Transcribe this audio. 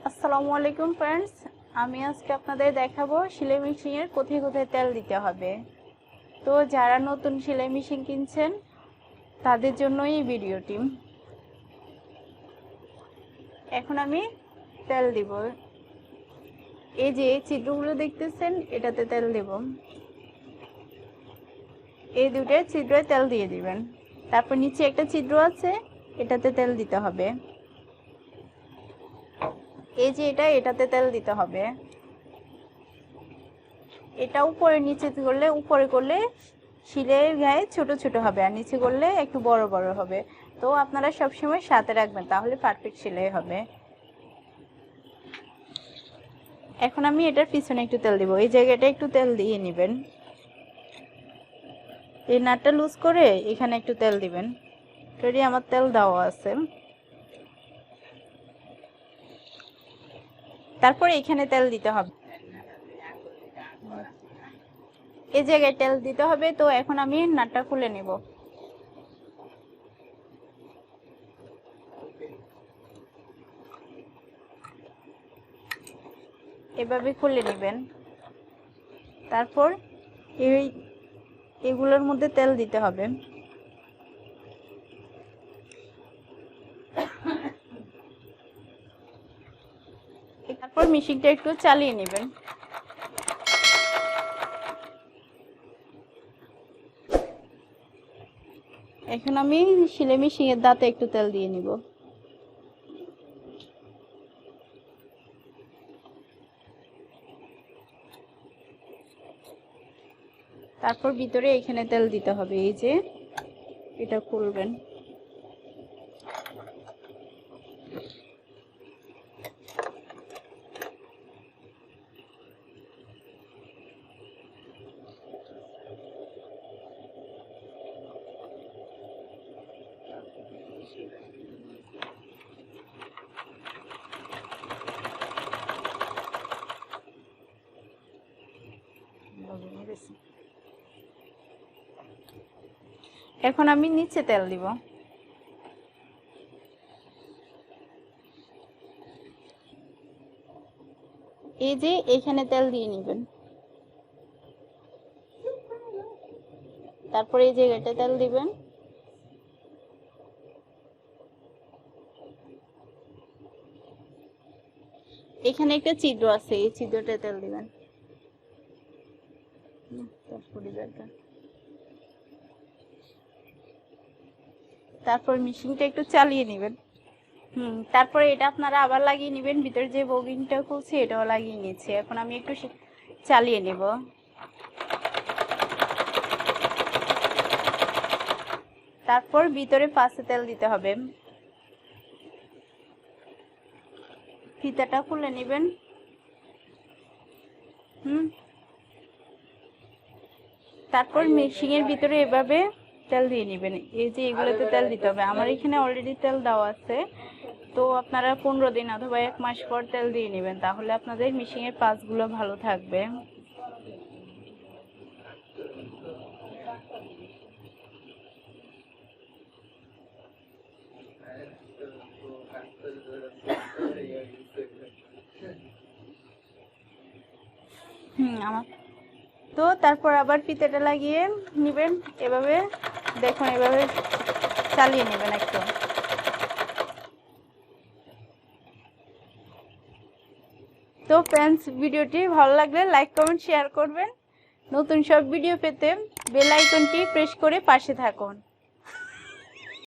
আসসালামু আলাইকুম फ्रेंड्स, আমি আজকে আপনাদের দেখাবো সেলাই মেশিনের কোথায় কোথায় তেল দিতে হবে। তো যারা নতুন সেলাই মেশিন কিনছেন তাদের জন্যই এই ভিডিওটি। এখন আমি তেল দিব। এই যে ছিদ্রগুলো দেখতেছেন, এটাতে তেল দেব। এই দুটো ছিদ্রে তেল দিয়ে দিবেন। তারপর নিচে একটা ছিদ্র আছে, এটাতে তেল দিতে হবে। এই যে এটাতে তেল দিতে হবে। এটা উপরে নিচে করলে, উপরে করলে সেলাইয়ের গায়ে ছোট ছোট হবে, আর নিচে করলে একটু বড় বড় হবে। তো আপনারা সবসময় সাথে রাখবেন, তাহলে পারফেক্ট সেলাই হবে। এখন আমি এটার পিছনে একটু তেল দিব। এই জায়গাটা একটু তেল দিয়ে নেবেন। এই নাটটা লুজ করে এখানে একটু তেল দিবেন। রেডি, আমার তেল দেওয়া আছে। তারপরে এখানে তেল দিতে হবে, এই জায়গায় তেল দিতে হবে। তো এখন আমি নাটটা খুলে নেব। এভাবে খুলে নেবেন। তারপর এগুলোর মধ্যে তেল দিতে হবে। তারপর মেশিনটা একটু চালিয়ে নেবেন। এখন আমি সেলাই মেশিনের দাঁতে একটু তেল দিয়ে নিব। তারপর ভিতরে এখানে তেল দিতে হবে। এই যে এটা খুলবেন। এখন আমি নিচে তেল দিব। এই যে এখানে তেল দিয়ে নেবেন। তারপরে এই জায়গাটা তেল দিবেন। এখানে একটা ছিদ্র আছে, এই ছিদ্রটা তেল দিবেন। তারপর মেশিনটা একটু চালিয়ে নেবেন। তারপরে এটা আপনারা আবার লাগিয়ে নেবেন। ভিতরে যে ববিনটা খুলছে এটাও লাগিয়ে নিয়েছি। এখন আমি একটু চালিয়ে নেব। তারপর ভিতরে পাশে তেল দিতে হবে। ফিতাটা খুলে নেবেন। তারপর মেশিনের ভিতরে এভাবে তেল দিয়ে নেবেন। এই যে এগুলোতে তেল দিতে হবে। আমার এখানে অলরেডি তেল দেওয়া আছে। তো আপনারা 15 দিন অথবা 1 মাস পর তেল দিয়ে নেবেন, তাহলে আপনাদের মেশিনের পাসগুলো ভালো থাকবে। তো তারপর আবার ফিতেটা লাগিয়ে নেবেন। এভাবে দেখুন, এভাবে চালিয়ে নেবেন একটু। তো फ्रेंड्स, ভিডিওটি ভালো লাগলে লাইক কমেন্ট শেয়ার করবেন। নতুন সব ভিডিও পেতে বেল আইকনটি প্রেস করে পাশে থাকুন।